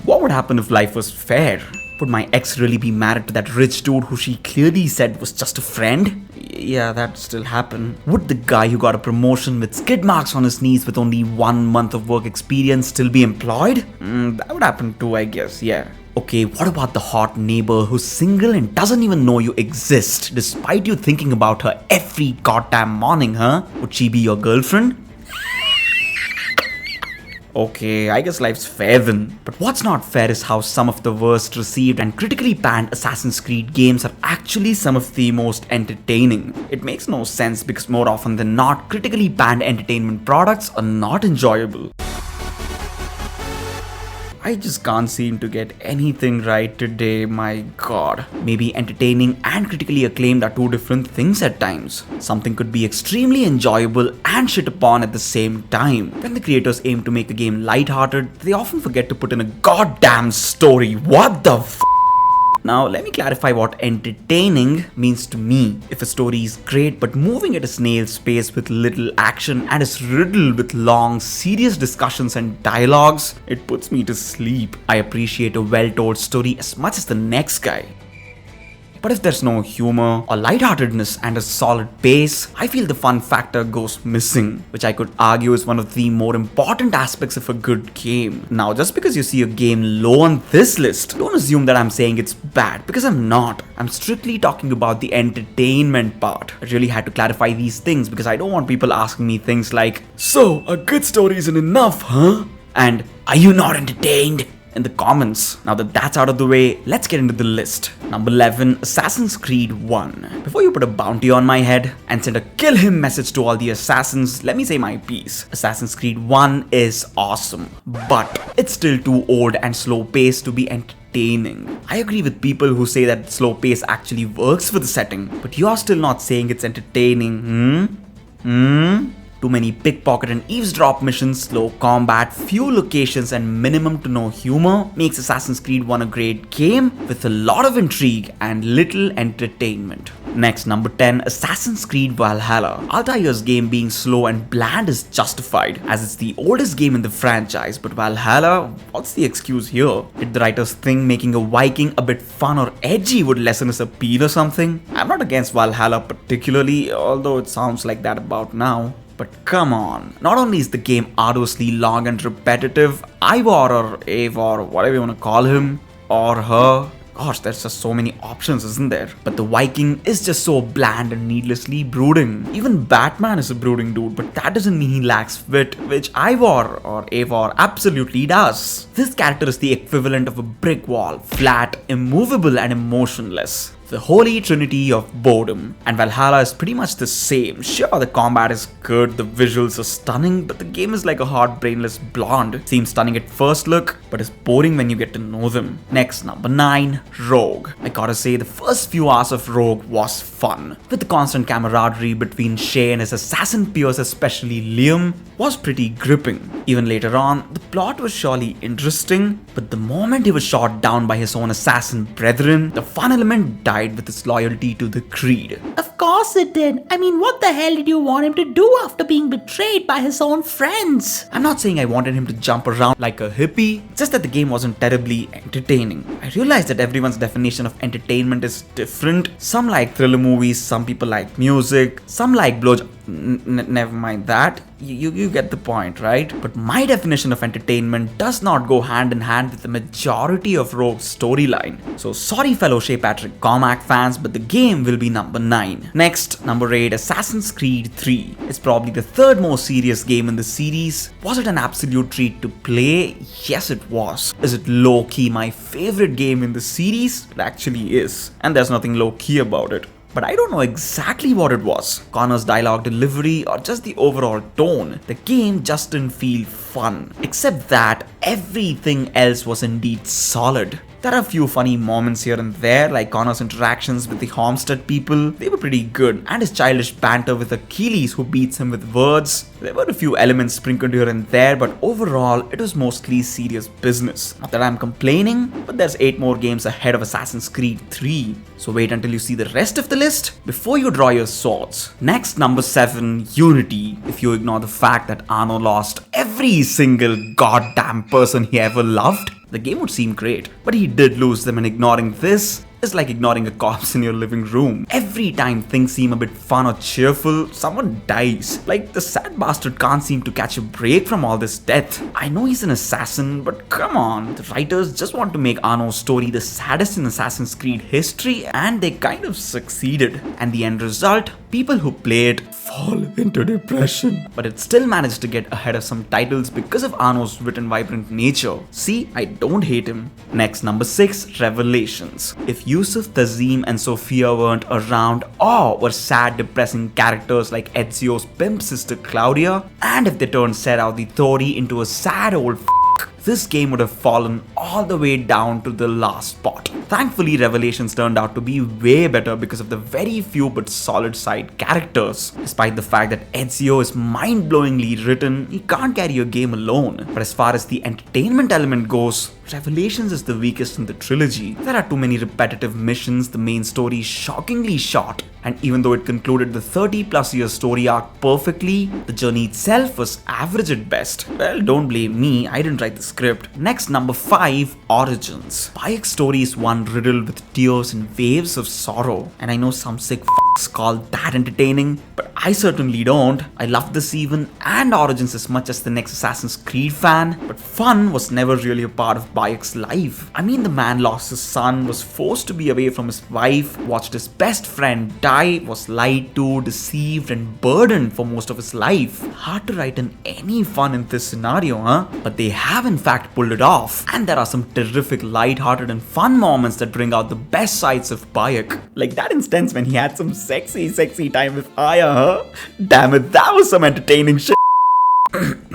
What would happen if life was fair? Would my ex really be married to that rich dude who she clearly said was just a friend? Yeah, that still happen. Would the guy who got a promotion with skid marks on his knees with only 1 month of work experience still be employed? That would happen too, I guess, yeah. Okay, what about the hot neighbor who's single and doesn't even know you exist despite you thinking about her every goddamn morning, huh? Would she be your girlfriend? Okay, I guess life's fair then. But what's not fair is how some of the worst received and critically panned Assassin's Creed games are actually some of the most entertaining. It makes no sense because more often than not, critically panned entertainment products are not enjoyable. I just can't seem to get anything right today, my god. Maybe entertaining and critically acclaimed are two different things at times. Something could be extremely enjoyable and shit upon at the same time. When the creators aim to make a game lighthearted, they often forget to put in a goddamn story. What the f? Now, let me clarify what entertaining means to me. If a story is great but moving at a snail's pace with little action and is riddled with long, serious discussions and dialogues, it puts me to sleep. I appreciate a well-told story as much as the next guy. But if there's no humor or lightheartedness and a solid pace, I feel the fun factor goes missing, which I could argue is one of the more important aspects of a good game. Now, just because you see a game low on this list, don't assume that I'm saying it's bad, because I'm not. I'm strictly talking about the entertainment part. I really had to clarify these things because I don't want people asking me things like, "So, a good story isn't enough, huh?" And, "Are you not entertained?" in the comments. Now that that's out of the way, let's get into the list. Number 11, Assassin's Creed 1. Before you put a bounty on my head and send a kill him message to all the assassins, let me say my piece. Assassin's Creed 1 is awesome, but it's still too old and slow paced to be entertaining. I agree with people who say that slow pace actually works for the setting, but you're still not saying it's entertaining, Too many pickpocket and eavesdrop missions, slow combat, few locations and minimum to no humor makes Assassin's Creed 1 a great game with a lot of intrigue and little entertainment. Next, number 10, Assassin's Creed Valhalla. Altair's game being slow and bland is justified as it's the oldest game in the franchise, but Valhalla, what's the excuse here? Did the writers think making a Viking a bit fun or edgy would lessen its appeal or something? I'm not against Valhalla particularly, although it sounds like that about now. But come on, not only is the game arduously long and repetitive, Ivor or Eivor, whatever you want to call him, or her, gosh, there's just so many options, isn't there? But the Viking is just so bland and needlessly brooding. Even Batman is a brooding dude, but that doesn't mean he lacks wit, which Ivor or Eivor absolutely does. This character is the equivalent of a brick wall, flat, immovable and emotionless. The holy trinity of boredom. And Valhalla is pretty much the same. Sure, the combat is good, the visuals are stunning, but the game is like a hot brainless blonde. It seems stunning at first look, but is boring when you get to know them. Next, number 9, Rogue. I gotta say, the first few hours of Rogue was fun. With the constant camaraderie between Shay and his assassin peers, especially Liam, was pretty gripping. Even later on, the plot was surely interesting, but the moment he was shot down by his own assassin brethren, the fun element died with his loyalty to the creed. Of course it did. I mean, what the hell did you want him to do after being betrayed by his own friends? I'm not saying I wanted him to jump around like a hippie, just that the game wasn't terribly entertaining. I realize that everyone's definition of entertainment is different. Some like thriller movies, some people like music, some like blowjob. Never mind that. You get the point, right? But my definition of entertainment does not go hand in hand with the majority of Rogue's storyline. So sorry fellow Shea Patrick Cormac fans, but the game will be number 9. Next, number 8, Assassin's Creed 3. It's probably the third most serious game in the series. Was it an absolute treat to play? Yes, it was. Is it low-key my favorite game in the series? It actually is. And there's nothing low-key about it. But I don't know exactly what it was. Connor's dialogue delivery or just the overall tone. The game just didn't feel fun. Except that everything else was indeed solid. There are a few funny moments here and there, like Connor's interactions with the Homestead people. They were pretty good. And his childish banter with Achilles who beats him with words. There were a few elements sprinkled here and there, but overall, it was mostly serious business. Not that I'm complaining, but there's 8 more games ahead of Assassin's Creed 3. So wait until you see the rest of the list before you draw your swords. Next, number 7, Unity. If you ignore the fact that Arno lost every single goddamn person he ever loved, the game would seem great. But he did lose them, and ignoring this is like ignoring a corpse in your living room. Every time things seem a bit fun or cheerful, someone dies. Like, the sad bastard can't seem to catch a break from all this death. I know he's an assassin, but come on. The writers just want to make Arno's story the saddest in Assassin's Creed history, and they kind of succeeded. And the end result, people who play it fall into depression. But it still managed to get ahead of some titles because of Arno's wit and vibrant nature. See, I don't hate him. Next, number 6, Revelations. If Yusuf, Tazim and Sophia weren't around, or were sad, depressing characters like Ezio's pimp sister Claudia, and if they turned Serao the Tori into a sad old this game would have fallen all the way down to the last spot. Thankfully, Revelations turned out to be way better because of the very few but solid side characters. Despite the fact that Ezio is mind-blowingly written, he can't carry a game alone. But as far as the entertainment element goes, Revelations is the weakest in the trilogy. There are too many repetitive missions, the main story is shockingly short, and even though it concluded the 30+ year story arc perfectly, the journey itself was average at best. Well, don't blame me, I didn't write the script. Next, number 5, Origins. Bayek's story is one riddled with tears and waves of sorrow, and I know some sick call that entertaining, but I certainly don't. I love this even and Origins as much as the next Assassin's Creed fan, but fun was never really a part of Bayek's life. I mean, the man lost his son, was forced to be away from his wife, watched his best friend die, was lied to, deceived and burdened for most of his life. Hard to write in any fun in this scenario, huh? But they have in fact pulled it off, and there are some terrific light-hearted and fun moments that bring out the best sides of Bayek. Like that instance when he had some sexy time with Aya, huh? Damn it, that was some entertaining shit.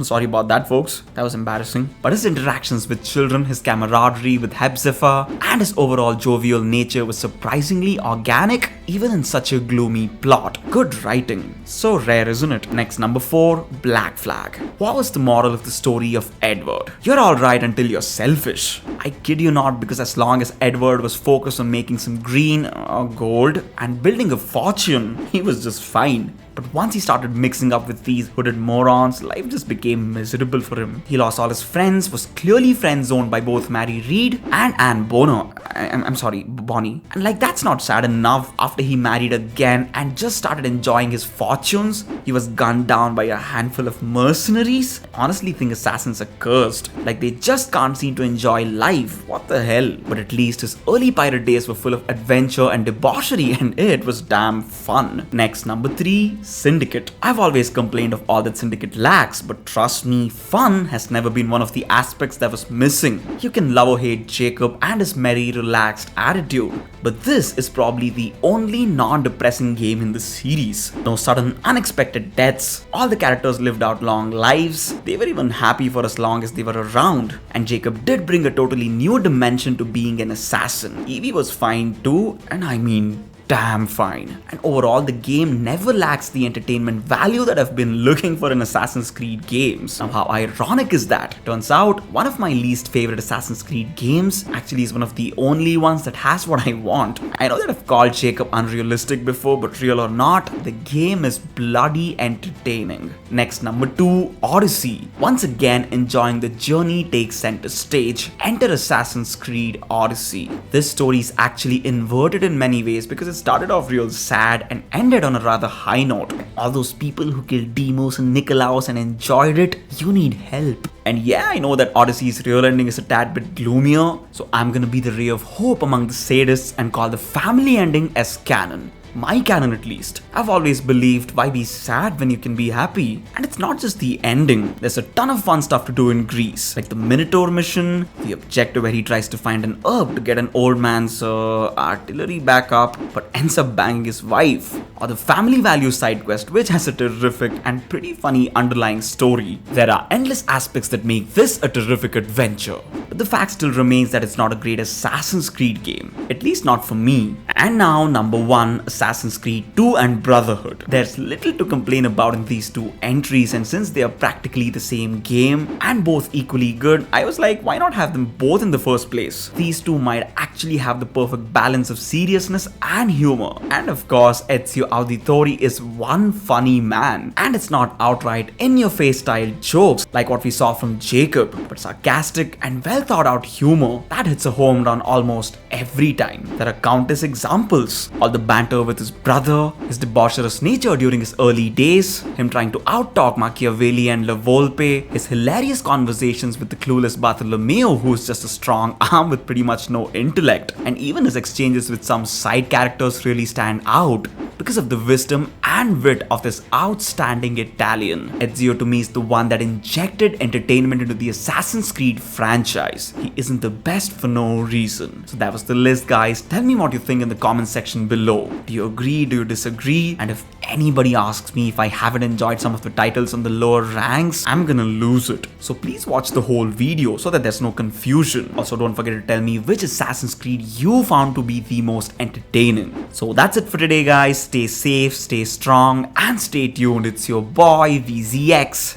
Sorry about that, folks. That was embarrassing. But his interactions with children, his camaraderie with Hepzibah, and his overall jovial nature was surprisingly organic, even in such a gloomy plot. Good writing. So rare, isn't it? Next, number 4, Black Flag. What was the moral of the story of Edward? You're alright until you're selfish. I kid you not, because as long as Edward was focused on making some green or gold and building a fortune, he was just fine. But once he started mixing up with these hooded morons, life just became miserable for him. He lost all his friends, was clearly friend-zoned by both Mary Reed and Anne Bonner. I'm sorry, Bonnie. And like, that's not sad enough. After he married again and just started enjoying his fortunes, he was gunned down by a handful of mercenaries. I honestly think assassins are cursed. Like, they just can't seem to enjoy life. What the hell? But at least his early pirate days were full of adventure and debauchery, and it was damn fun. Next, number 3, Syndicate. I've always complained of all that Syndicate lacks, but trust me, fun has never been one of the aspects that was missing. You can love or hate Jacob and his merry, relaxed attitude, but this is probably the only non-depressing game in the series. No sudden unexpected deaths, all the characters lived out long lives, they were even happy for as long as they were around, and Jacob did bring a totally new dimension to being an assassin. Evie was fine too, and I mean damn fine. And overall, the game never lacks the entertainment value that I've been looking for in Assassin's Creed games. Now, how ironic is that? Turns out, one of my least favorite Assassin's Creed games actually is one of the only ones that has what I want. I know that I've called Jacob unrealistic before, but real or not, the game is bloody entertaining. Next, number 2, Odyssey. Once again, enjoying the journey takes center stage. Enter Assassin's Creed Odyssey. This story is actually inverted in many ways because it's started off real sad and ended on a rather high note. All those people who killed Deimos and Nikolaos and enjoyed it, you need help. And yeah, I know that Odyssey's real ending is a tad bit gloomier, so I'm gonna be the ray of hope among the sadists and call the family ending as canon. My canon at least. I've always believed, why be sad when you can be happy? And it's not just the ending. There's a ton of fun stuff to do in Greece, like the Minotaur mission, the objective where he tries to find an herb to get an old man's artillery backup but ends up banging his wife, or the family values side quest, which has a terrific and pretty funny underlying story. There are endless aspects that make this a terrific adventure, but the fact still remains that it's not a great Assassin's Creed game, at least not for me. And now, number 1, Assassin's Creed 2 and Brotherhood. There's little to complain about in these two entries, and since they are practically the same game and both equally good, I was like, why not have them both in the first place? These two might actually have the perfect balance of seriousness and humor. And of course, Ezio Auditore is one funny man, and it's not outright in-your-face style jokes like what we saw from Jacob, but sarcastic and well thought out humor that hits a home run almost every time. There are countless examples. All the banter with his brother, his debaucherous nature during his early days, him trying to out-talk Machiavelli and La Volpe, his hilarious conversations with the clueless Bartolomeo who's just a strong arm with pretty much no intellect, and even his exchanges with some side characters really stand out because of the wisdom and wit of this outstanding Italian. Ezio to me is the one that injected entertainment into the Assassin's Creed franchise. He isn't the best for no reason. So that was the list, guys. Tell me what you think in the comment section below. Do you agree? Do you disagree? And if anybody asks me if I haven't enjoyed some of the titles on the lower ranks, I'm gonna lose it. So please watch the whole video so that there's no confusion. Also, don't forget to tell me which Assassin's Creed you found to be the most entertaining. So that's it for today, guys. Stay safe, stay strong, and stay tuned. It's your boy VZX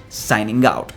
signing out.